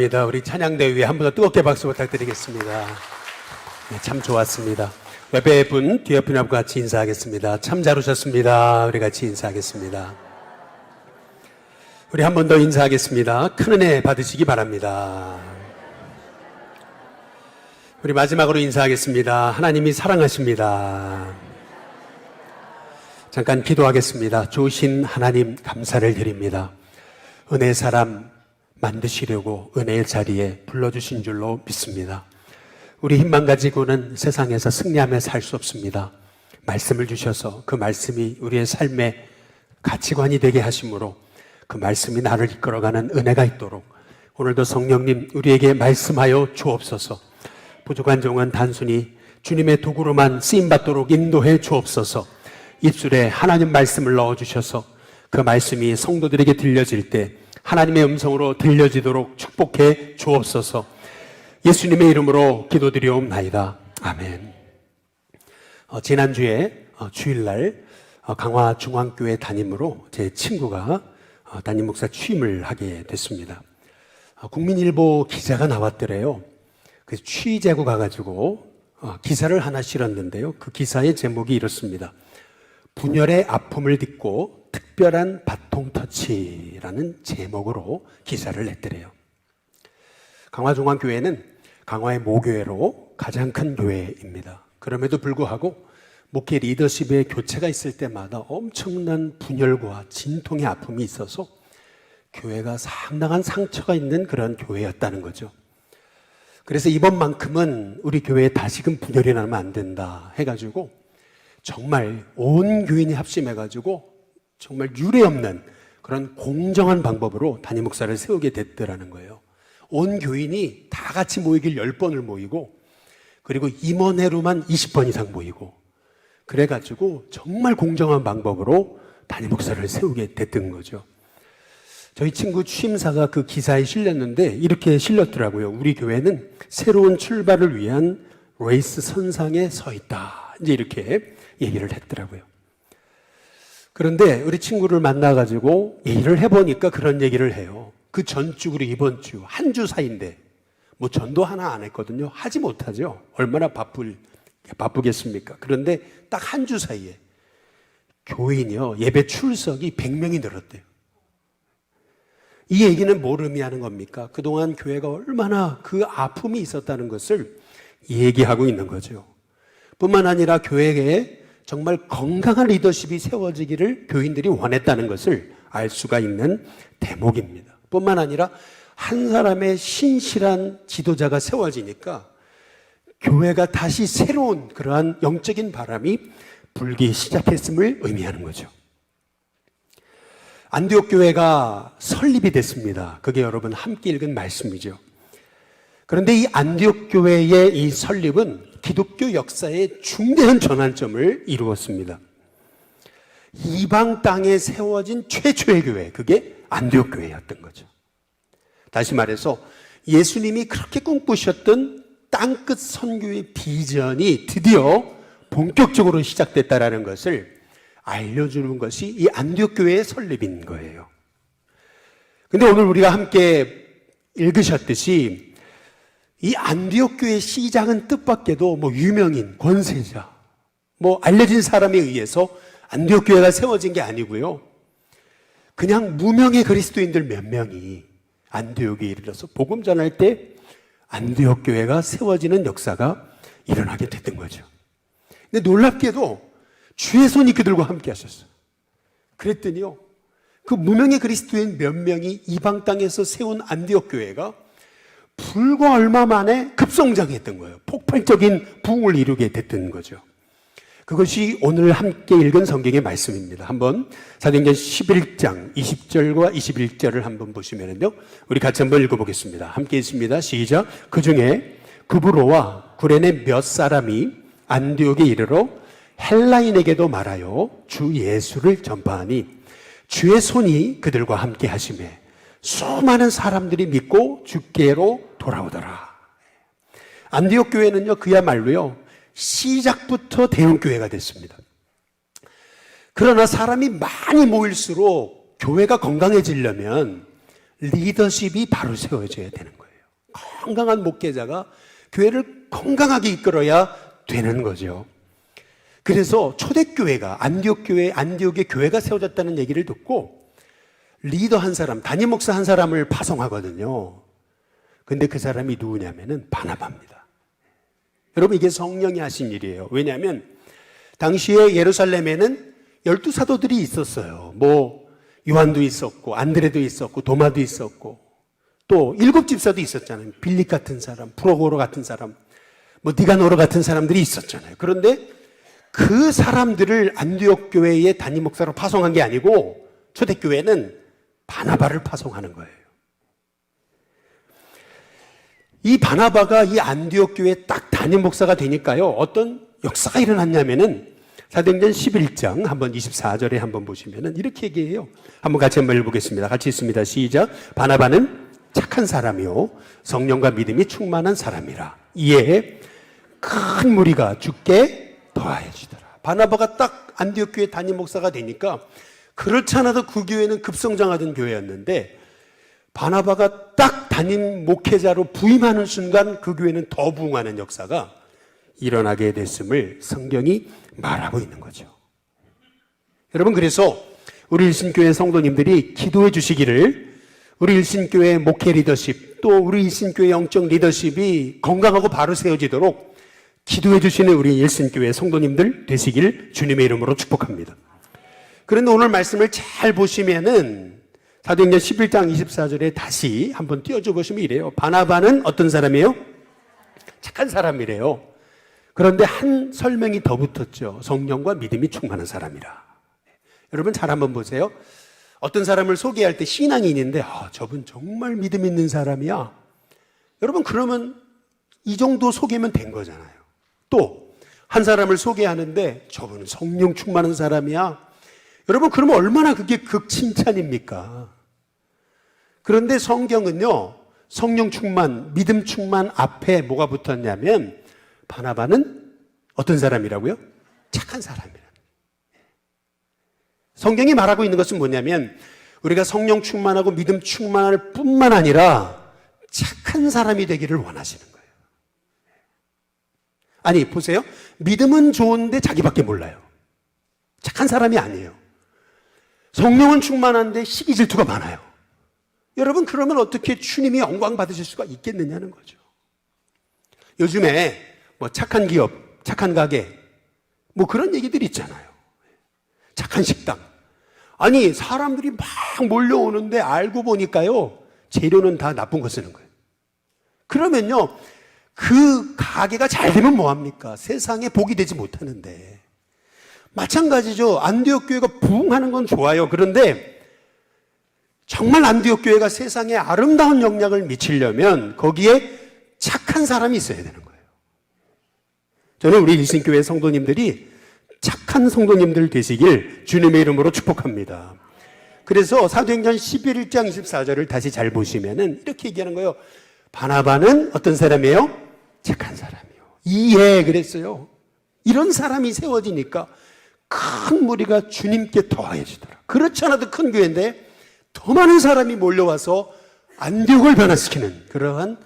감사합니다. 우리 찬양대 위에 한 번 더 뜨겁게 박수 부탁드리겠습니다. 네, 참 좋았습니다. 옆에 분, 뒤에 분하고 같이 인사하겠습니다. 참 잘 오셨습니다. 우리 같이 인사하겠습니다. 우리 한 번 더 인사하겠습니다. 큰 은혜 받으시기 바랍니다. 우리 마지막으로 인사하겠습니다. 하나님이 사랑하십니다. 잠깐 기도하겠습니다. 좋으신 하나님 감사를 드립니다. 은혜의 사람 만드시려고 은혜의 자리에 불러주신 줄로 믿습니다. 우리 힘만 가지고는 세상에서 승리하며 살 수 없습니다. 말씀을 주셔서 그 말씀이 우리의 삶의 가치관이 되게 하심으로 그 말씀이 나를 이끌어가는 은혜가 있도록 오늘도 성령님 우리에게 말씀하여 주옵소서. 부족한 종은 단순히 주님의 도구로만 쓰임받도록 인도해 주옵소서. 입술에 하나님 말씀을 넣어주셔서 그 말씀이 성도들에게 들려질 때 하나님의 음성으로 들려지도록 축복해 주옵소서. 예수님의 이름으로 기도드리옵나이다. 아멘. 지난주에 주일날 강화중앙교회 담임으로 제 친구가 담임 목사 취임을 하게 됐습니다. 국민일보 기자가 나왔더래요. 그래서 취재하고 가가지고 기사를 하나 실었는데요. 그 기사의 제목이 이렇습니다. 분열의 아픔을 딛고 특별한 바통터치라는 제목으로 기사를 냈더래요. 강화중앙교회는 강화의 모교회로 가장 큰 교회입니다. 그럼에도 불구하고 목회 리더십의 교체가 있을 때마다 엄청난 분열과 진통의 아픔이 있어서 교회가 상당한 상처가 있는 그런 교회였다는 거죠. 그래서 이번만큼은 우리 교회에 다시금 분열이 나면 안 된다 해가지고 정말 온 교인이 합심해가지고 정말 유례없는 그런 공정한 방법으로 담임 목사를 세우게 됐더라는 거예요. 온 교인이 다 같이 모이길 10번을 모이고 그리고 임원회로만 20번 이상 모이고 그래가지고 정말 공정한 방법으로 담임 목사를 세우게 됐던 거죠. 저희 친구 취임사가 그 기사에 실렸는데 이렇게 실렸더라고요. 우리 교회는 새로운 출발을 위한 레이스 선상에 서 있다. 이제 이렇게 얘기를 했더라고요. 그런데 우리 친구를 만나가지고 얘기를 해보니까 그런 얘기를 해요. 그 전주 그리고 이번 주 한 주 사이인데 뭐 전도 하나 안 했거든요. 하지 못하죠. 얼마나 바쁘겠습니까? 그런데 딱 한 주 사이에 교인이요 예배 출석이 100명이 늘었대요. 이 얘기는 뭘 의미하는 겁니까? 그동안 교회가 얼마나 그 아픔이 있었다는 것을 얘기하고 있는 거죠. 뿐만 아니라 교회에 정말 건강한 리더십이 세워지기를 교인들이 원했다는 것을 알 수가 있는 대목입니다. 뿐만 아니라 한 사람의 신실한 지도자가 세워지니까 교회가 다시 새로운 그러한 영적인 바람이 불기 시작했음을 의미하는 거죠. 안디옥 교회가 설립이 됐습니다. 그게 여러분 함께 읽은 말씀이죠. 그런데 이 안디옥 교회의 이 설립은 기독교 역사의 중대한 전환점을 이루었습니다. 이방 땅에 세워진 최초의 교회, 그게 안디옥 교회였던 거죠. 다시 말해서 예수님이 그렇게 꿈꾸셨던 땅끝 선교의 비전이 드디어 본격적으로 시작됐다는 것을 알려주는 것이 이 안디옥 교회의 설립인 거예요. 근데 오늘 우리가 함께 읽으셨듯이 이 안디옥 교회의 시작은 뜻밖에도 뭐 유명인, 권세자, 뭐 알려진 사람에 의해서 안디옥 교회가 세워진 게 아니고요. 그냥 무명의 그리스도인들 몇 명이 안디옥에 이르러서 복음 전할 때 안디옥 교회가 세워지는 역사가 일어나게 됐던 거죠. 근데 놀랍게도 주의 손이 그들과 함께 하셨어요. 그랬더니요, 그 무명의 그리스도인 몇 명이 이방 땅에서 세운 안디옥 교회가 불과 얼마 만에 급성장했던 거예요. 폭발적인 부흥을 이루게 됐던 거죠. 그것이 오늘 함께 읽은 성경의 말씀입니다. 한번 사도행전 11장 20절과 21절을 한번 보시면요, 우리 같이 한번 읽어보겠습니다. 함께 있습니다. 시작. 그 중에 구브로와 구레네 몇 사람이 안디옥에 이르러 헬라인에게도 말하여 주 예수를 전파하니 주의 손이 그들과 함께 하시매 수많은 사람들이 믿고 주께로 돌아오더라. 안디옥 교회는요, 그야말로요, 시작부터 대형교회가 됐습니다. 그러나 사람이 많이 모일수록 교회가 건강해지려면 리더십이 바로 세워져야 되는 거예요. 건강한 목회자가 교회를 건강하게 이끌어야 되는 거죠. 그래서 초대교회가 안디옥에 교회가 세워졌다는 얘기를 듣고 리더 한 사람, 담임 목사 한 사람을 파송하거든요. 근데 그 사람이 누구냐면은 바나바입니다. 여러분, 이게 성령이 하신 일이에요. 왜냐하면 당시에 예루살렘에는 12사도들이 있었어요. 요한도 있었고 안드레도 있었고 도마도 있었고 또 7집사도 있었잖아요. 빌립 같은 사람, 프로고로 같은 사람, 니가노르 같은 사람들이 있었잖아요. 그런데 그 사람들을 안디옥 교회의 담임 목사로 파송한 게 아니고 초대교회는 바나바를 파송하는 거예요. 이 바나바가 이 안디옥 교회에 딱 담임 목사가 되니까요, 어떤 역사가 일어났냐면은 사도행전 11장 한번 24절에 한번 보시면은 이렇게 얘기해요. 한번 같이 한번 읽어보겠습니다. 같이 있습니다. 시작. 바나바는 착한 사람이요 성령과 믿음이 충만한 사람이라. 이에 큰 무리가 주께 더하여지더라. 바나바가 딱 안디옥 교회 담임 목사가 되니까 그렇지 않아도 그 교회는 급성장하던 교회였는데 바나바가 딱 담임 목회자로 부임하는 순간 그 교회는 더 부흥하는 역사가 일어나게 됐음을 성경이 말하고 있는 거죠. 여러분, 그래서 우리 일신교회 성도님들이 기도해 주시기를 우리 일신교회 목회 리더십 또 우리 일신교회 영적 리더십이 건강하고 바로 세워지도록 기도해 주시는 우리 일신교회 성도님들 되시길 주님의 이름으로 축복합니다. 그런데 오늘 말씀을 잘 보시면은 사도행전 11장 24절에 다시 한번 띄워줘 보시면 이래요. 바나바는 어떤 사람이에요? 착한 사람이래요. 그런데 한 설명이 더 붙었죠. 성령과 믿음이 충만한 사람이라. 여러분, 잘 한번 보세요. 어떤 사람을 소개할 때 신앙인인데 저분 정말 믿음 있는 사람이야. 여러분, 그러면 이 정도 소개면 된 거잖아요. 또 한 사람을 소개하는데 저분은 성령 충만한 사람이야. 여러분, 그러면 얼마나 그게 극칭찬입니까? 그런데 성경은요, 성령 충만, 믿음 충만 앞에 뭐가 붙었냐면 바나바는 어떤 사람이라고요? 착한 사람이라. 성경이 말하고 있는 것은 뭐냐면 우리가 성령 충만하고 믿음 충만할 뿐만 아니라 착한 사람이 되기를 원하시는 거예요. 아니, 보세요. 믿음은 좋은데 자기밖에 몰라요. 착한 사람이 아니에요. 성령은 충만한데 시기 질투가 많아요. 여러분, 그러면 어떻게 주님이 영광 받으실 수가 있겠느냐는 거죠. 요즘에 착한 기업, 착한 가게, 그런 얘기들이 있잖아요. 착한 식당. 아니, 사람들이 막 몰려오는데 알고 보니까요, 재료는 다 나쁜 거 쓰는 거예요. 그러면요, 그 가게가 잘 되면 뭐합니까? 세상에 복이 되지 못하는데. 마찬가지죠. 안디옥 교회가 부흥하는 건 좋아요. 그런데 정말 안디옥 교회가 세상에 아름다운 영향을 미치려면 거기에 착한 사람이 있어야 되는 거예요. 저는 우리 일신교회 성도님들이 착한 성도님들 되시길 주님의 이름으로 축복합니다. 그래서 사도행전 11장 24절을 다시 잘 보시면은 이렇게 얘기하는 거예요. 바나바는 어떤 사람이에요? 착한 사람이요. 이해 그랬어요. 이런 사람이 세워지니까 큰 무리가 주님께 더하여지더라. 그렇지 않아도 큰 교회인데 더 많은 사람이 몰려와서 안디옥을 변화시키는 그러한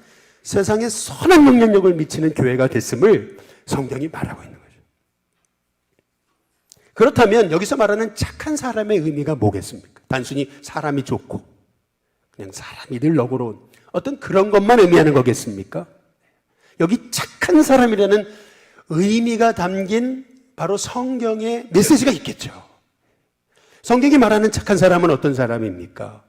세상에 선한 영향력을 미치는 교회가 됐음을 성경이 말하고 있는 거죠. 그렇다면 여기서 말하는 착한 사람의 의미가 뭐겠습니까? 단순히 사람이 좋고 그냥 사람이 늘 너그러운 어떤 그런 것만 의미하는 거겠습니까? 여기 착한 사람이라는 의미가 담긴 바로 성경의 메시지가 있겠죠. 성경이 말하는 착한 사람은 어떤 사람입니까?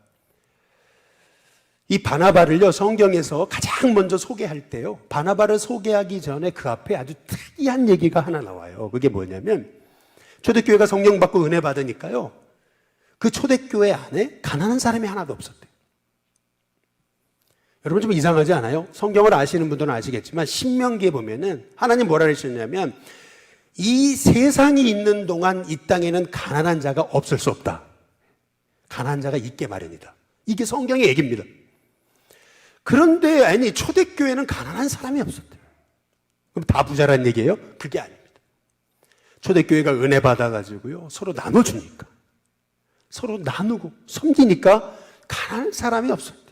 이 바나바를요, 성경에서 가장 먼저 소개할 때요, 바나바를 소개하기 전에 그 앞에 아주 특이한 얘기가 하나 나와요. 그게 뭐냐면 초대교회가 성령 받고 은혜 받으니까요, 그 초대교회 안에 가난한 사람이 하나도 없었대요. 여러분, 좀 이상하지 않아요? 성경을 아시는 분들은 아시겠지만 신명기에 보면은 하나님 뭐라 그러셨냐면 이 세상이 있는 동안 이 땅에는 가난한 자가 없을 수 없다. 가난한 자가 있게 마련이다. 이게 성경의 얘기입니다. 그런데 아니, 초대교회는 가난한 사람이 없었대요. 그럼 다 부자란 얘기예요? 그게 아닙니다. 초대교회가 은혜 받아가지고요, 서로 나눠주니까, 서로 나누고 섬기니까 가난한 사람이 없었대요.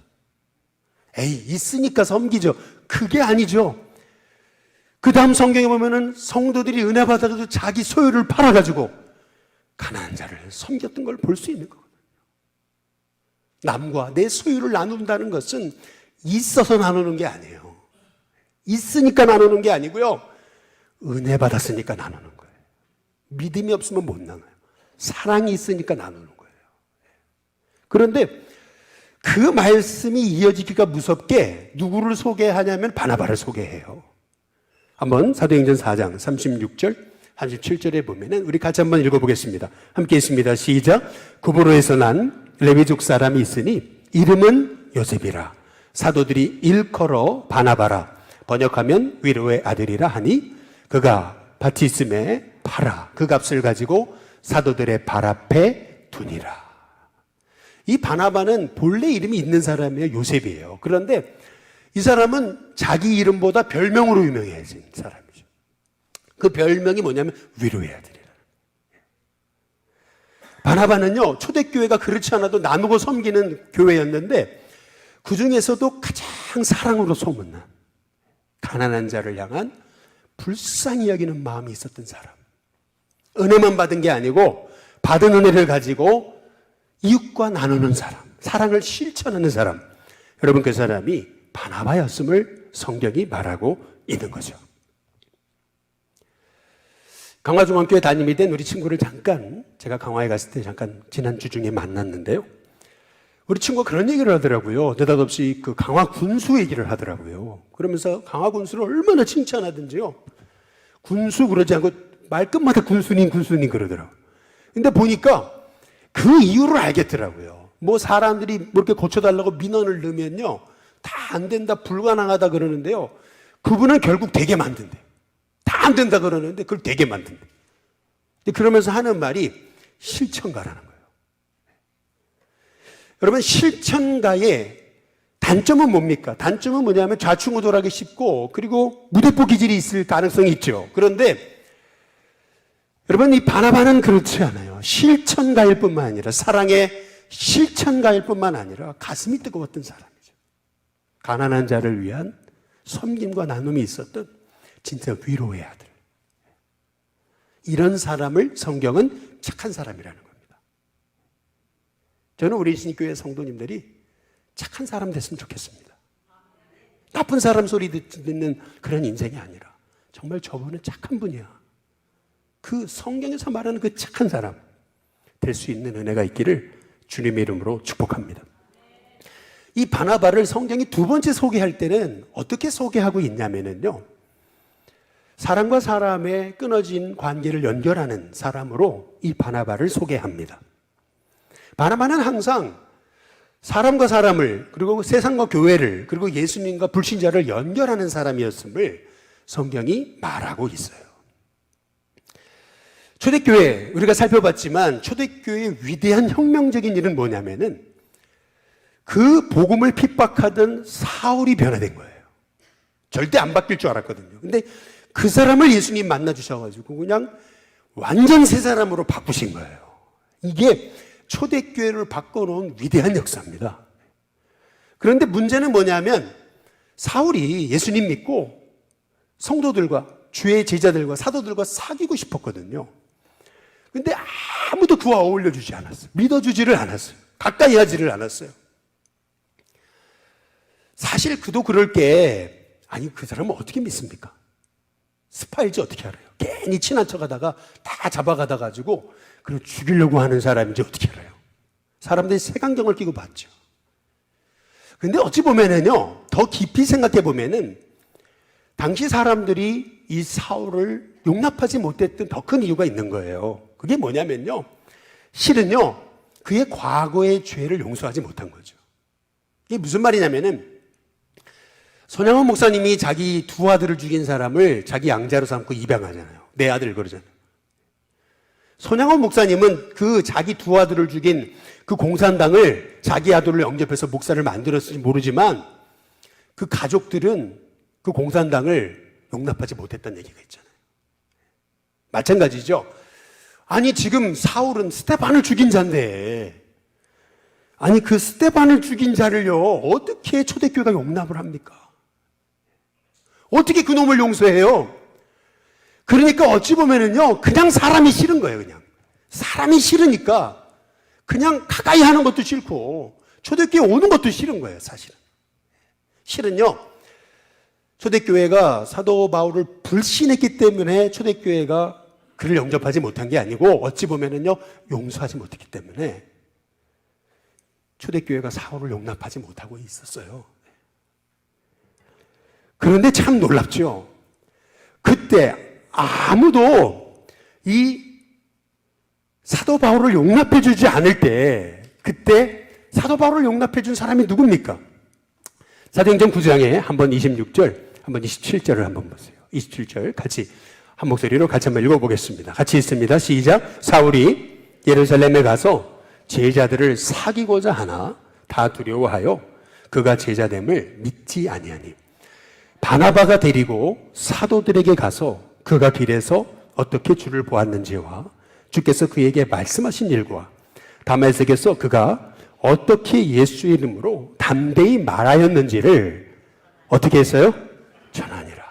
에이, 있으니까 섬기죠. 그게 아니죠. 그 다음 성경에 보면은 성도들이 은혜 받아도 자기 소유를 팔아가지고 가난한 자를 섬겼던 걸 볼 수 있는 거거든요. 남과 내 소유를 나눈다는 것은 있어서 나누는 게 아니에요. 있으니까 나누는 게 아니고요. 은혜 받았으니까 나누는 거예요. 믿음이 없으면 못 나눠요. 사랑이 있으니까 나누는 거예요. 그런데 그 말씀이 이어지기가 무섭게 누구를 소개하냐면 바나바를 소개해요. 한번 사도행전 4장 36절 37절에 보면은 우리 같이 한번 읽어보겠습니다. 함께 있습니다. 시작. 구브로에서 난 레위족 사람이 있으니 이름은 요셉이라. 사도들이 일컬어 바나바라. 번역하면 위로의 아들이라 하니 그가 바티스메 팔아 그 값을 가지고 사도들의 발 앞에 두니라. 이 바나바는 본래 이름이 있는 사람이에요. 요셉이에요. 그런데 이 사람은 자기 이름보다 별명으로 유명해진 사람이죠. 그 별명이 뭐냐면 위로의 아들이라. 바나바는요, 초대교회가 그렇지 않아도 나누고 섬기는 교회였는데 그 중에서도 가장 사랑으로 소문난 가난한 자를 향한 불쌍히 여기는 마음이 있었던 사람. 은혜만 받은 게 아니고 받은 은혜를 가지고 이웃과 나누는 사람, 사랑을 실천하는 사람. 여러분, 그 사람이 바나바였음을 성경이 말하고 있는 거죠. 강화중앙교회 담임이 된 우리 친구를 잠깐, 제가 강화에 갔을 때 잠깐 지난주 중에 만났는데요. 우리 친구가 그런 얘기를 하더라고요. 느닷없이 그 강화 군수 얘기를 하더라고요. 그러면서 강화 군수를 얼마나 칭찬하든지요. 군수 그러지 않고 말끝마다 군수님 그러더라고요. 근데 보니까 그 이유를 알겠더라고요. 뭐 사람들이 뭐 이렇게 고쳐달라고 민원을 넣으면요. 다 안 된다, 불가능하다 그러는데요. 그분은 결국 되게 만든대. 다 안 된다 그러는데 그걸 되게 만든대. 근데 그러면서 하는 말이 실천가라는 거예요. 여러분, 실천가의 단점은 뭡니까? 단점은 뭐냐면 좌충우돌하기 쉽고 그리고 무대포 기질이 있을 가능성이 있죠. 그런데 여러분, 이 바나바는 그렇지 않아요. 실천가일 뿐만 아니라 사랑의 실천가일 뿐만 아니라 가슴이 뜨거웠던 사람이죠. 가난한 자를 위한 섬김과 나눔이 있었던 진짜 위로의 아들. 이런 사람을 성경은 착한 사람이라는 겁니다. 저는 우리 신익교회 성도님들이 착한 사람 됐으면 좋겠습니다. 나쁜 사람 소리 듣는 그런 인생이 아니라 정말 저분은 착한 분이야. 그 성경에서 말하는 그 착한 사람 될 수 있는 은혜가 있기를 주님의 이름으로 축복합니다. 이 바나바를 성경이 두 번째 소개할 때는 어떻게 소개하고 있냐면요. 사람과 사람의 끊어진 관계를 연결하는 사람으로 이 바나바를 소개합니다. 바나바는 항상 사람과 사람을, 그리고 세상과 교회를, 그리고 예수님과 불신자를 연결하는 사람이었음을 성경이 말하고 있어요. 초대교회, 우리가 살펴봤지만 초대교회의 위대한 혁명적인 일은 뭐냐면은 그 복음을 핍박하던 사울이 변화된 거예요. 절대 안 바뀔 줄 알았거든요. 근데 그 사람을 예수님 만나주셔가지고 그냥 완전 새 사람으로 바꾸신 거예요. 이게 초대교회를 바꿔놓은 위대한 역사입니다. 그런데 문제는 뭐냐면 사울이 예수님 믿고 성도들과 주의 제자들과 사도들과 사귀고 싶었거든요. 근데 아무도 그와 어울려 주지 않았어요. 믿어주지를 않았어요. 가까이 하지를 않았어요. 사실 그도 그럴 게, 아니 그 사람은 어떻게 믿습니까? 스파일지 어떻게 알아요? 괜히 친한 척하다가 다 잡아가다 가지고 그리고 죽이려고 하는 사람인지 어떻게 알아요? 사람들이 색안경을 끼고 봤죠. 근데 어찌 보면은요, 더 깊이 생각해 보면은 당시 사람들이 이 사울을 용납하지 못했던 더 큰 이유가 있는 거예요. 그게 뭐냐면요, 실은요 그의 과거의 죄를 용서하지 못한 거죠. 이게 무슨 말이냐면은 손양원 목사님이 자기 두 아들을 죽인 사람을 자기 양자로 삼고 입양하잖아요. 내 아들 그러잖아요. 손양원 목사님은 그 자기 두 아들을 죽인 그 공산당을 자기 아들을 영접해서 목사를 만들었을지 모르지만 그 가족들은 그 공산당을 용납하지 못했다는 얘기가 있잖아요. 마찬가지죠. 아니 지금 사울은 스테반을 죽인 자인데 아니 그 스데반을 죽인 자를요 어떻게 초대교회가 용납을 합니까? 어떻게 그놈을 용서해요? 그러니까 어찌 보면은요 그냥 사람이 싫은 거예요. 그냥 사람이 싫으니까 그냥 가까이 하는 것도 싫고 초대교회 오는 것도 싫은 거예요. 사실은 실은요 초대교회가 사도 바울을 불신했기 때문에 초대교회가 그를 영접하지 못한 게 아니고 어찌 보면은요 용서하지 못했기 때문에 초대교회가 사울을 용납하지 못하고 있었어요. 그런데 참 놀랍죠. 그때 아무도 이 사도 바울을 용납해 주지 않을 때 그때 사도 바울을 용납해 준 사람이 누굽니까? 사도행전 9장에 한번 26절 한번 27절을 한번 보세요. 27절 같이 한 목소리로 같이 한번 읽어보겠습니다. 같이 읽습니다. 시작. 사울이 예루살렘에 가서 제자들을 사귀고자 하나 다 두려워하여 그가 제자됨을 믿지 아니하니 바나바가 데리고 사도들에게 가서 그가 길에서 어떻게 주를 보았는지와 주께서 그에게 말씀하신 일과 다메섹에서 그가 어떻게 예수 이름으로 담대히 말하였는지를 어떻게 했어요? 전하니라.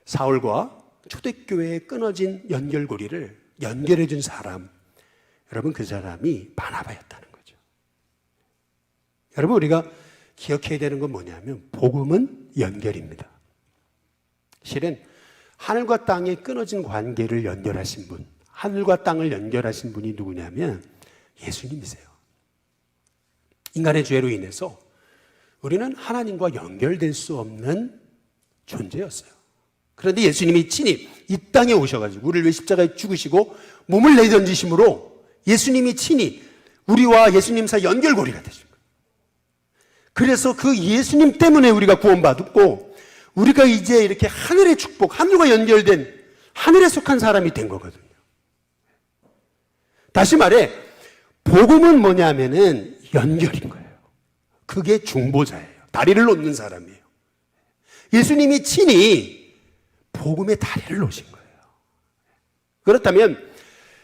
사울과 초대교회에 끊어진 연결고리를 연결해 준 사람, 여러분 그 사람이 바나바였다는 거죠. 여러분 우리가 기억해야 되는 건 뭐냐면 복음은 연결입니다. 실은 하늘과 땅에 끊어진 관계를 연결하신 분, 하늘과 땅을 연결하신 분이 누구냐면 예수님이세요. 인간의 죄로 인해서 우리는 하나님과 연결될 수 없는 존재였어요. 그런데 예수님이 친히 이 땅에 오셔가지고 우리를 위해 십자가에 죽으시고 몸을 내던지심으로 예수님이 친히 우리와 예수님 사이 연결고리가 되신 거예요. 그래서 그 예수님 때문에 우리가 구원받았고 우리가 이제 이렇게 하늘의 축복, 하늘과 연결된 하늘에 속한 사람이 된 거거든요. 다시 말해 복음은 뭐냐면은 연결인 거예요. 그게 중보자예요. 다리를 놓는 사람이에요. 예수님이 친히 복음의 다리를 놓으신 거예요. 그렇다면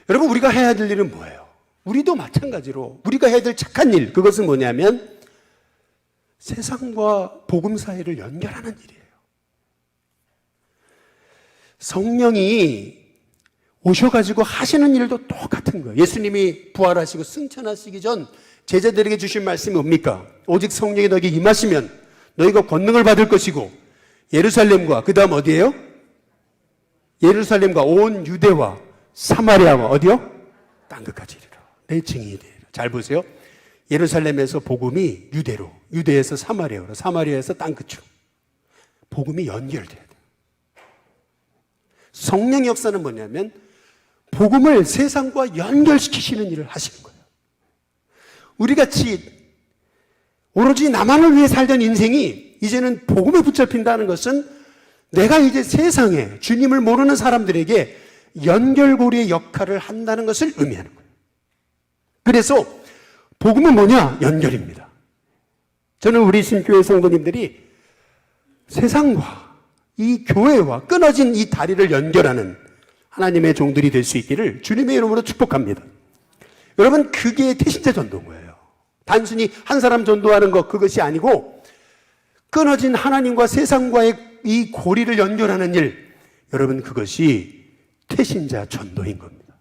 여러분 우리가 해야 될 일은 뭐예요? 우리도 마찬가지로 우리가 해야 될 착한 일, 그것은 뭐냐면 세상과 복음 사이를 연결하는 일이에요. 성령이 오셔가지고 하시는 일도 똑같은 거예요. 예수님이 부활하시고 승천하시기 전 제자들에게 주신 말씀이 뭡니까? 오직 성령이 너에게 임하시면 너희가 권능을 받을 것이고 예루살렘과 그 다음 어디예요? 예루살렘과 온 유대와 사마리아와 어디요? 땅끝까지 이르러 내 증인이 되리라. 잘 보세요. 예루살렘에서 복음이 유대로, 유대에서 사마리아로, 사마리아에서 땅끝으로 복음이 연결돼야 돼요. 성령의 역사는 뭐냐면 복음을 세상과 연결시키시는 일을 하시는 거예요. 우리같이 오로지 나만을 위해 살던 인생이 이제는 복음에 붙잡힌다는 것은 내가 이제 세상에 주님을 모르는 사람들에게 연결고리의 역할을 한다는 것을 의미하는 거예요. 그래서 복음은 뭐냐? 연결입니다. 저는 우리 신교회 성도님들이 세상과 이 교회와 끊어진 이 다리를 연결하는 하나님의 종들이 될 수 있기를 주님의 이름으로 축복합니다. 여러분 그게 태신자 전도인 거예요. 단순히 한 사람 전도하는 것 그것이 아니고 끊어진 하나님과 세상과의 이 고리를 연결하는 일, 여러분 그것이 태신자 전도인 겁니다.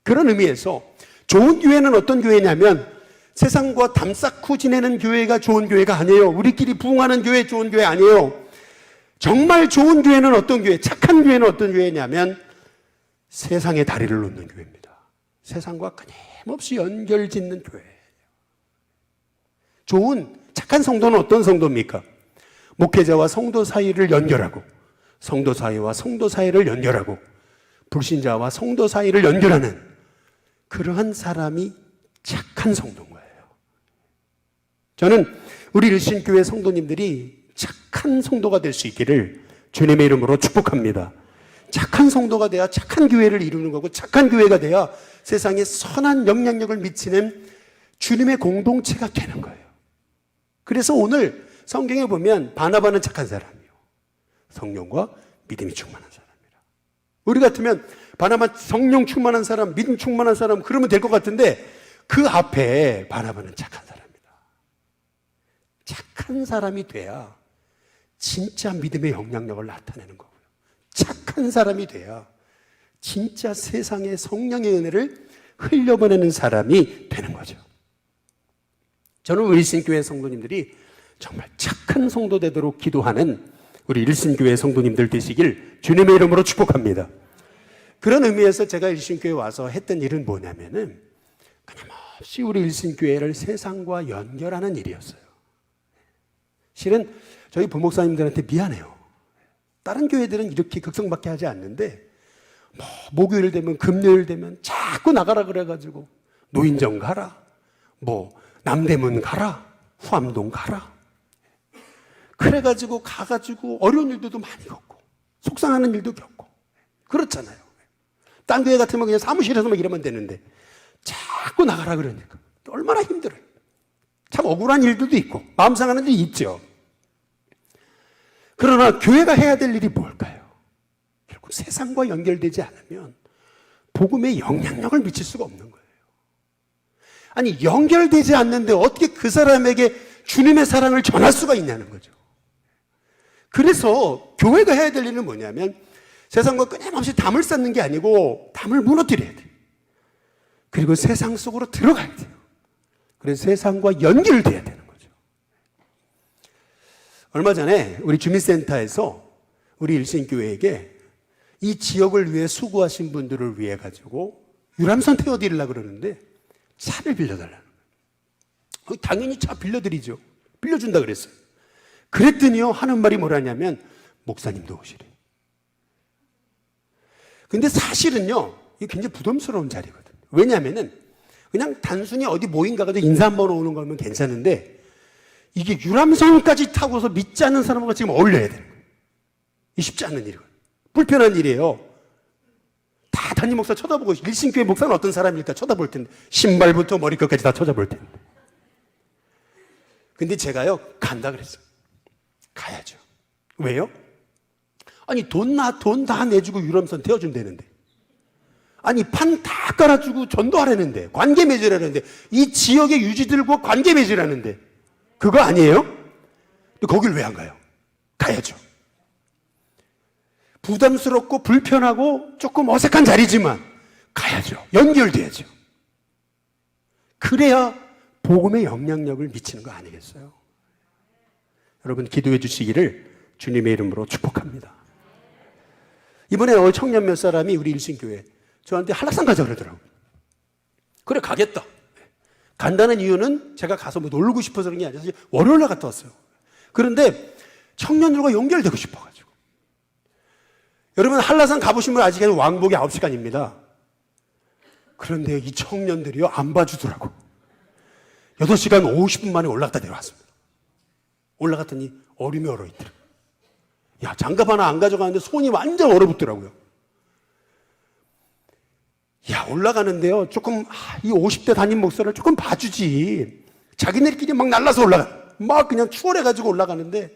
그런 의미에서 좋은 교회는 어떤 교회냐면 세상과 담 쌓고 지내는 교회가 좋은 교회가 아니에요. 우리끼리 부흥하는 교회 좋은 교회 아니에요. 정말 좋은 교회는 어떤 교회, 착한 교회는 어떤 교회냐면 세상에 다리를 놓는 교회입니다. 세상과 끊임없이 연결 짓는 교회예요. 좋은 착한 성도는 어떤 성도입니까? 목회자와 성도 사이를 연결하고 성도 사이와 성도 사이를 연결하고 불신자와 성도 사이를 연결하는 그러한 사람이 착한 성도인 거예요. 저는 우리 일신교회 성도님들이 착한 성도가 될 수 있기를 주님의 이름으로 축복합니다. 착한 성도가 돼야 착한 교회를 이루는 거고 착한 교회가 돼야 세상에 선한 영향력을 미치는 주님의 공동체가 되는 거예요. 그래서 오늘 성경에 보면 바나바는 착한 사람이요. 성령과 믿음이 충만한 사람이라. 우리 같으면 바나바 성령 충만한 사람, 믿음 충만한 사람 그러면 될 것 같은데 그 앞에 바나바는 착한 사람이다. 착한 사람이 돼야 진짜 믿음의 영향력을 나타내는 거고요. 착한 사람이 돼야 진짜 세상에 성령의 은혜를 흘려보내는 사람이 되는 거죠. 저는 우리 일신교회 성도님들이 정말 착한 성도 되도록 기도하는 우리 일신교회 성도님들 되시길 주님의 이름으로 축복합니다. 그런 의미에서 제가 일신교회에 와서 했던 일은 뭐냐면은 끊임없이 우리 일신교회를 세상과 연결하는 일이었어요. 실은 저희 부목사님들한테 미안해요. 다른 교회들은 이렇게 극성밖에 하지 않는데 목요일 되면 금요일 되면 자꾸 나가라 그래가지고 노인정 가라, 남대문 가라, 후암동 가라. 그래가지고 가가지고 어려운 일들도 많이 겪고 속상하는 일도 겪고 그렇잖아요. 딴 교회 같으면 그냥 사무실에서만 일하면 되는데 자꾸 나가라 그러니까 얼마나 힘들어요. 참 억울한 일들도 있고 마음 상하는 일이 있죠. 그러나 교회가 해야 될 일이 뭘까요? 결국 세상과 연결되지 않으면 복음에 영향력을 미칠 수가 없는 거예요. 아니 연결되지 않는데 어떻게 그 사람에게 주님의 사랑을 전할 수가 있냐는 거죠. 그래서 교회가 해야 될 일은 뭐냐면 세상과 끊임없이 담을 쌓는 게 아니고 담을 무너뜨려야 돼요. 그리고 세상 속으로 들어가야 돼요. 그래서 세상과 연결돼야 되는 거죠. 얼마 전에 우리 주민센터에서 우리 일신교회에게 이 지역을 위해 수고하신 분들을 위해 가지고 유람선 태워드리려고 그러는데 차를 빌려달라는 거예요. 당연히 차 빌려드리죠. 빌려준다 그랬어요. 그랬더니요 하는 말이 뭐라냐면 목사님도 오시래. 근데 사실은요 이게 굉장히 부담스러운 자리거든요. 왜냐하면은 그냥 단순히 어디 모임 가가지고 인사 한번 오는 거면 괜찮은데 이게 유람선까지 타고서 믿지 않는 사람과 지금 어울려야 되는 거예요. 이 쉽지 않은 일이거든요. 불편한 일이에요. 다 담임 목사 쳐다보고 일신교회 목사는 어떤 사람일까 쳐다볼 텐데 신발부터 머리끝까지 다 쳐다볼 텐데. 근데 제가요 간다 그랬어요. 가야죠. 왜요? 아니 돈 다 내주고 유람선 태워준다는데 아니 판 다 깔아주고 전도하라는데 관계 맺으라는데 이 지역의 유지들과 관계 맺으라는데 그거 아니에요? 근데 거길 왜 안 가요? 가야죠. 부담스럽고 불편하고 조금 어색한 자리지만 가야죠. 연결돼야죠. 그래야 복음의 영향력을 미치는 거 아니겠어요? 여러분 기도해 주시기를 주님의 이름으로 축복합니다. 이번에 청년 몇 사람이 우리 일신교회 저한테 한락산 가자 그러더라고요. 그래 가겠다. 간다는 이유는 제가 가서 놀고 싶어서 그런 게 아니라 월요일날 갔다 왔어요. 그런데 청년들과 연결되고 싶어가지고. 여러분 한라산 가보신 분 아직은 왕복이 9시간입니다. 그런데 이 청년들이요 안 봐주더라고. 8시간 50분 만에 올라갔다 내려왔습니다. 올라갔더니 얼음이 얼어있더라고요. 야 장갑 하나 안 가져가는데 손이 완전 얼어붙더라고요. 야 올라가는데요 조금 이 50대 담임 목사를 조금 봐주지. 자기네들끼리 막 날라서 올라가. 막 그냥 추월해가지고 올라가는데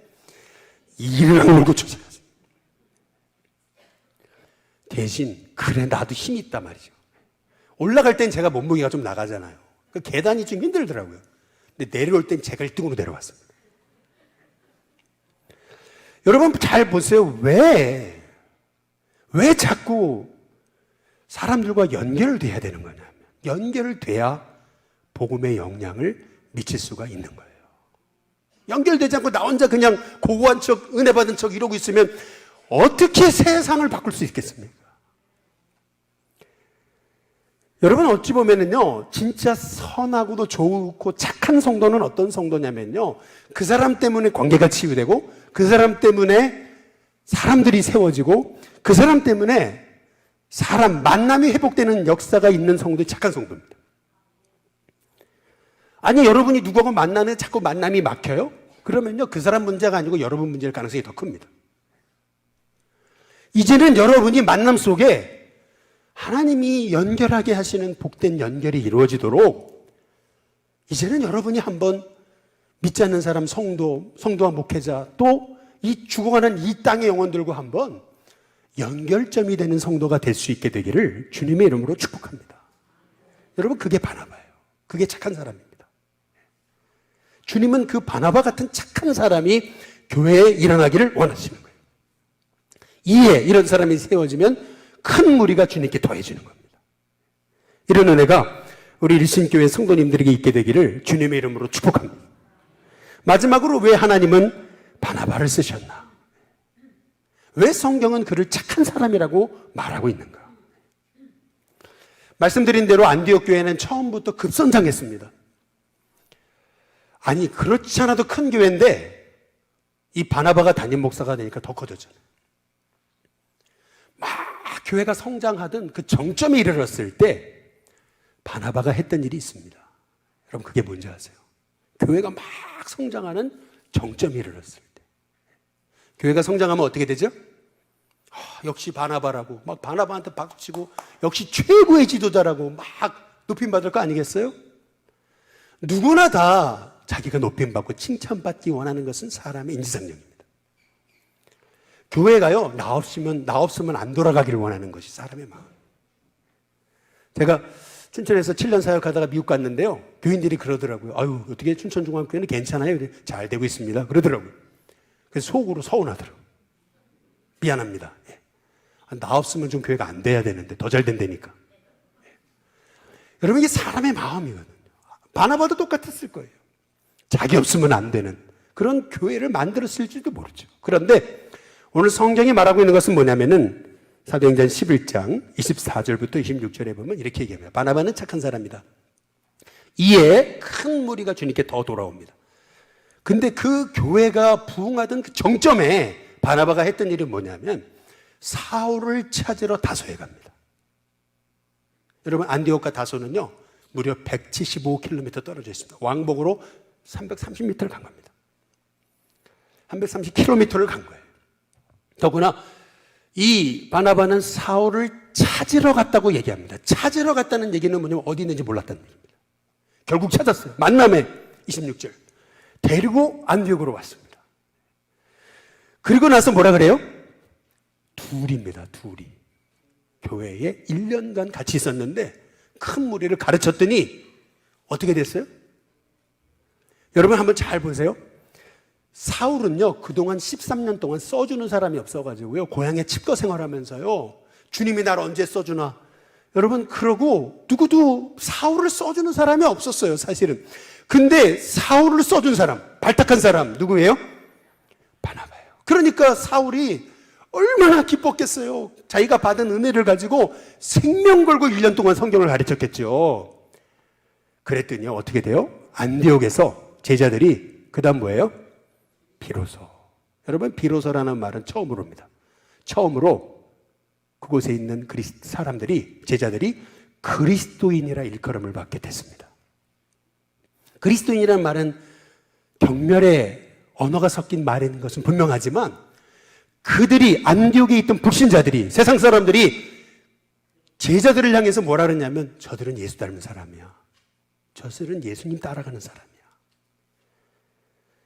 이랑 물고 쳐져요. 대신 그래 나도 힘이 있단 말이죠. 올라갈 땐 제가 몸무게가 좀 나가잖아요. 그 계단이 좀 힘들더라고요. 근데 내려올 땐 제가 1등으로 내려왔습니다. 여러분 잘 보세요. 왜 자꾸 사람들과 연결돼야 되는 거냐면 연결을 돼야 복음의 영향을 미칠 수가 있는 거예요. 연결되지 않고 나 혼자 그냥 고고한 척 은혜 받은 척 이러고 있으면 어떻게 세상을 바꿀 수 있겠습니까? 여러분 어찌 보면은요 진짜 선하고도 좋고 착한 성도는 어떤 성도냐면요 그 사람 때문에 관계가 치유되고 그 사람 때문에 사람들이 세워지고 그 사람 때문에 사람 만남이 회복되는 역사가 있는 성도이 착한 성도입니다. 아니 여러분이 누구하고 만나는 자꾸 만남이 막혀요? 그러면요 그 사람 문제가 아니고 여러분 문제일 가능성이 더 큽니다. 이제는 여러분이 만남 속에 하나님이 연결하게 하시는 복된 연결이 이루어지도록 이제는 여러분이 한번 믿지 않는 사람 성도와 목회자 또 이 죽어가는 이 땅의 영혼들과 한번 연결점이 되는 성도가 될 수 있게 되기를 주님의 이름으로 축복합니다. 여러분 그게 바나바예요. 그게 착한 사람입니다. 주님은 그 바나바 같은 착한 사람이 교회에 일어나기를 원하시는 거예요. 이에 이런 사람이 세워지면 큰 무리가 주님께 더해지는 겁니다. 이런 은혜가 우리 일신교회 성도님들에게 있게 되기를 주님의 이름으로 축복합니다. 마지막으로 왜 하나님은 바나바를 쓰셨나? 왜 성경은 그를 착한 사람이라고 말하고 있는가? 말씀드린 대로 안디옥 교회는 처음부터 급성장했습니다. 아니, 그렇지 않아도 큰 교회인데 이 바나바가 담임 목사가 되니까 더 커졌잖아요. 막 교회가 성장하던 그 정점에 이르렀을 때 바나바가 했던 일이 있습니다. 여러분, 그게 뭔지 아세요? 교회가 막 성장하는 정점에 이르렀을 때 교회가 성장하면 어떻게 되죠? 역시 바나바라고 막 바나바한테 박수치고 역시 최고의 지도자라고 막 높임받을 거 아니겠어요? 누구나 다 자기가 높임받고 칭찬받기 원하는 것은 사람의 인지상정입니다. 교회가요, 나 없으면 안 돌아가기를 원하는 것이 사람의 마음. 제가 춘천에서 7년 사역하다가 미국 갔는데요, 교인들이 그러더라고요. 아유, 어떻게 춘천중앙교회는 괜찮아요? 그래, 잘 되고 있습니다. 그러더라고요. 그래서 속으로 서운하더라고요. 미안합니다. 예. 나 없으면 좀 교회가 안 돼야 되는데 더 잘 된다니까. 예. 여러분, 이게 사람의 마음이거든요. 바나바도 똑같았을 거예요. 자기 없으면 안 되는 그런 교회를 만들었을지도 모르죠. 그런데 오늘 성경이 말하고 있는 것은 뭐냐면은 사도행전 11장 24절부터 26절에 보면 이렇게 얘기합니다. 바나바는 착한 사람이다. 이에 큰 무리가 주님께 더 돌아옵니다. 근데 그 교회가 부흥하던 그 정점에 바나바가 했던 일이 뭐냐면 사울을 찾으러 다소에 갑니다. 여러분, 안디옥과 다소는요 무려 175km 떨어져 있습니다. 왕복으로 330m를 간 겁니다. 330km를 간 거예요. 더구나 이 바나바는 사울을 찾으러 갔다고 얘기합니다. 찾으러 갔다는 얘기는 뭐냐면 어디 있는지 몰랐다는 얘기입니다. 결국 찾았어요. 만남에 26절. 데리고 안디옥으로 왔습니다. 그리고 나서 뭐라 그래요? 둘입니다. 둘이. 교회에 1년간 같이 있었는데 큰 무리를 가르쳤더니 어떻게 됐어요? 여러분 한번 잘 보세요. 사울은요 그동안 13년 동안 써주는 사람이 없어가지고요 고향에 칩거 생활하면서요 주님이 날 언제 써주나 여러분 그러고 누구도 사울을 써주는 사람이 없었어요 사실은. 근데 사울을 써준 사람, 발탁한 사람 누구예요? 바나바예요. 그러니까 사울이 얼마나 기뻤겠어요. 자기가 받은 은혜를 가지고 생명 걸고 1년 동안 성경을 가르쳤겠죠. 그랬더니 어떻게 돼요? 안디옥에서 제자들이 그 다음 뭐예요? 비로소. 여러분 비로소라는 말은 처음으로 옵니다. 처음으로 그곳에 있는 사람들이 제자들이 그리스도인이라 일컬음을 받게 됐습니다. 그리스도인이라는 말은 경멸의 언어가 섞인 말인 것은 분명하지만 그들이 안디옥에 있던 불신자들이 세상 사람들이 제자들을 향해서 뭐라 그러냐면 저들은 예수 닮은 사람이야. 저들은 예수님 따라가는 사람이야.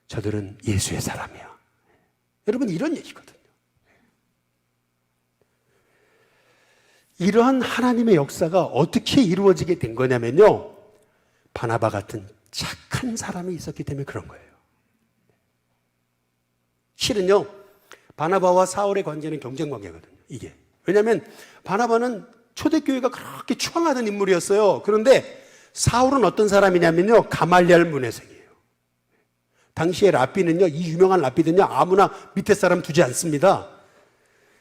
저들은 예수의 사람이야. 여러분 이런 얘기거든요. 이러한 하나님의 역사가 어떻게 이루어지게 된 거냐면요 바나바 같은 착한 사람이 있었기 때문에 그런 거예요. 실은요 바나바와 사울의 관계는 경쟁 관계거든요. 이게 왜냐하면 바나바는 초대교회가 그렇게 추앙하던 인물이었어요. 그런데 사울은 어떤 사람이냐면요 가말리엘 문해생이에요. 당시에 랍비는요 이 유명한 랍비는요 아무나 밑에 사람 두지 않습니다.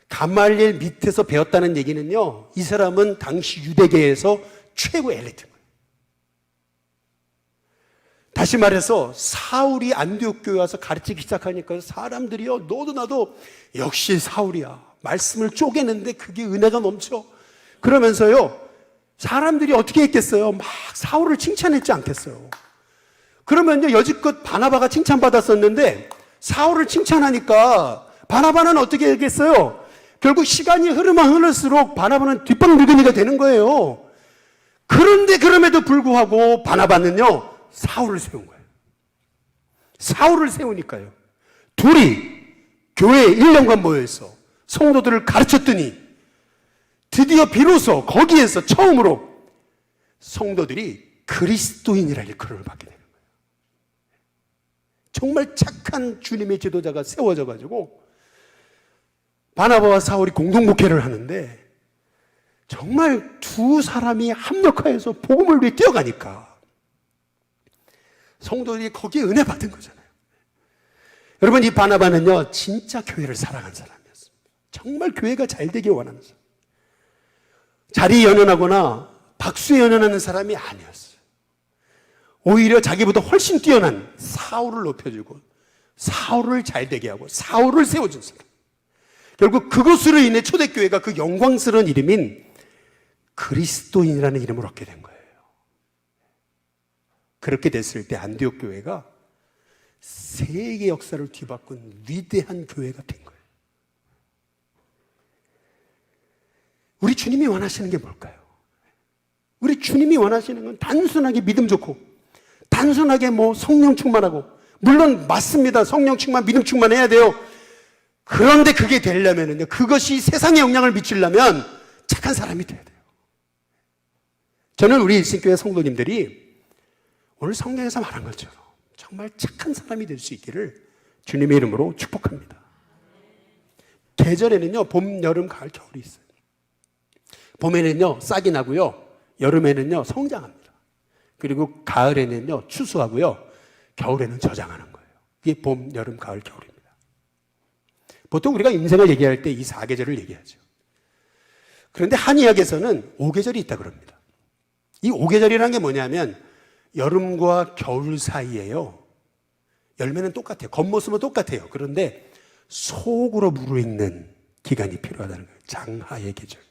가말리엘 밑에서 배웠다는 얘기는요 이 사람은 당시 유대계에서 최고의 엘리트인 거예요. 다시 말해서 사울이 안디옥 교회 와서 가르치기 시작하니까 사람들이요 너도 나도 역시 사울이야. 말씀을 쪼개는데 그게 은혜가 넘쳐. 그러면서요 사람들이 어떻게 했겠어요? 막 사울을 칭찬했지 않겠어요? 그러면요 여지껏 바나바가 칭찬받았었는데 사울을 칭찬하니까 바나바는 어떻게 했겠어요? 결국 시간이 흐르면 흐를수록 바나바는 뒷방늙은이가 되는 거예요. 그런데 그럼에도 불구하고 바나바는요 사울을 세운 거예요. 사울을 세우니까요 둘이 교회에 1년간 모여서 성도들을 가르쳤더니 드디어 비로소 거기에서 처음으로 성도들이 그리스도인이라 일컬음을 받게 되는 거예요. 정말 착한 주님의 지도자가 세워져 가지고 바나바와 사울이 공동 목회를 하는데 정말 두 사람이 합력하여서 복음을 위해 뛰어가니까 성도들이 거기에 은혜 받은 거잖아요. 여러분, 이 바나바는요 진짜 교회를 사랑한 사람이었습니다. 정말 교회가 잘 되길 원하는 사람, 자리에 연연하거나 박수에 연연하는 사람이 아니었어요. 오히려 자기보다 훨씬 뛰어난 사울을 높여주고 사울을 잘 되게 하고 사울을 세워준 사람. 결국 그것으로 인해 초대교회가 그 영광스러운 이름인 그리스도인이라는 이름을 얻게 된 거예요. 그렇게 됐을 때 안디옥 교회가 세계 역사를 뒤바꾼 위대한 교회가 된 거예요. 우리 주님이 원하시는 게 뭘까요? 우리 주님이 원하시는 건 단순하게 믿음 좋고 단순하게 성령 충만하고, 물론 맞습니다. 성령 충만, 믿음 충만해야 돼요. 그런데 그게 되려면요, 그것이 세상에 영향을 미치려면 착한 사람이 돼야 돼요. 저는 우리 일신교회 성도님들이 오늘 성경에서 말한 것처럼 정말 착한 사람이 될 수 있기를 주님의 이름으로 축복합니다. 계절에는요 봄, 여름, 가을, 겨울이 있어요. 봄에는요 싹이 나고요, 여름에는요 성장합니다. 그리고 가을에는요 추수하고요, 겨울에는 저장하는 거예요. 이게 봄, 여름, 가을, 겨울입니다. 보통 우리가 인생을 얘기할 때 이 4계절을 얘기하죠. 그런데 한의학에서는 5계절이 있다 그럽니다. 이 5계절이라는 게 뭐냐면 여름과 겨울 사이에요, 열매는 똑같아요. 겉모습은 똑같아요. 그런데 속으로 무르익는 기간이 필요하다는 거예요. 장하의 계절.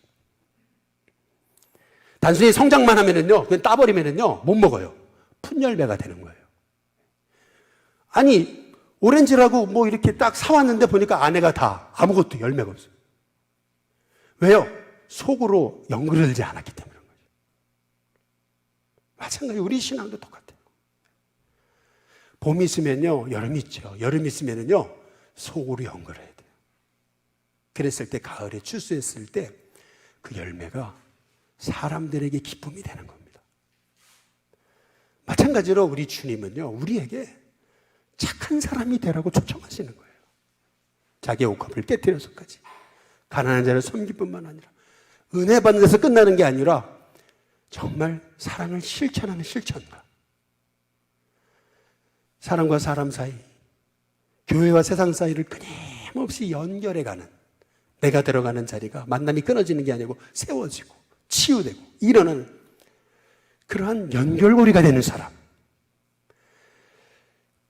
단순히 성장만 하면은요, 그냥 따버리면은요 못 먹어요. 풋열매가 되는 거예요. 아니, 오렌지라고 이렇게 딱 사왔는데 보니까 안에가 다 아무것도 열매가 없어요. 왜요? 속으로 연그러들지 않았기 때문에. 마찬가지로 우리 신앙도 똑같아요. 봄이 있으면요 여름이 있죠. 여름이 있으면요 속으로 연결해야 돼요. 그랬을 때 가을에 추수했을 때 그 열매가 사람들에게 기쁨이 되는 겁니다. 마찬가지로 우리 주님은요 우리에게 착한 사람이 되라고 초청하시는 거예요. 자기의 옥합을 깨뜨려서까지 가난한 자를 섬길 뿐만 아니라 은혜 받는 데서 끝나는 게 아니라 정말 사랑을 실천하는 실천가, 사람과 사람 사이, 교회와 세상 사이를 끊임없이 연결해가는, 내가 들어가는 자리가 만남이 끊어지는 게 아니고 세워지고 치유되고 일어나는 그러한 연결고리가 되는 사람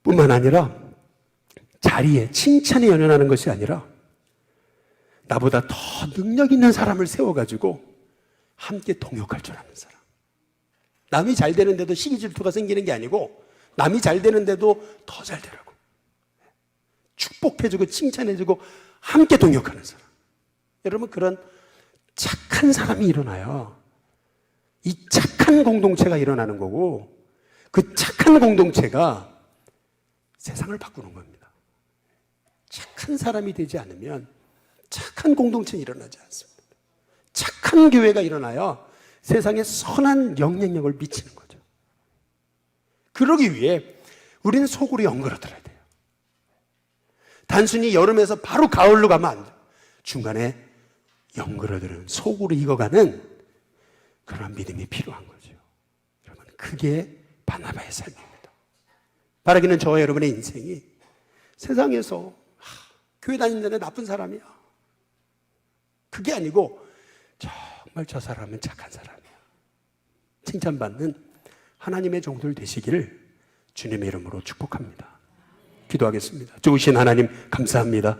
뿐만 아니라 자리에 칭찬에 연연하는 것이 아니라 나보다 더 능력 있는 사람을 세워가지고 함께 동역할 줄 아는 사람. 남이 잘 되는데도 시기 질투가 생기는 게 아니고 남이 잘 되는데도 더 잘 되라고 축복해주고 칭찬해주고 함께 동역하는 사람. 여러분, 그런 착한 사람이 일어나요. 이 착한 공동체가 일어나는 거고, 그 착한 공동체가 세상을 바꾸는 겁니다. 착한 사람이 되지 않으면 착한 공동체는 일어나지 않습니다. 착한 교회가 일어나야 세상에 선한 영향력을 미치는 거죠. 그러기 위해 우리는 속으로 연결하더라야 돼요. 단순히 여름에서 바로 가을로 가면 안 돼요. 중간에 연결하들은 속으로 익어가는 그런 믿음이 필요한 거죠. 여러분, 그게 바나바의 삶입니다. 바라기는 저와 여러분의 인생이 세상에서 교회 다니는 데 나쁜 사람이야, 그게 아니고 정말 저 사람은 착한 사람이야, 칭찬받는 하나님의 종들 되시기를 주님의 이름으로 축복합니다. 기도하겠습니다. 좋으신 하나님 감사합니다.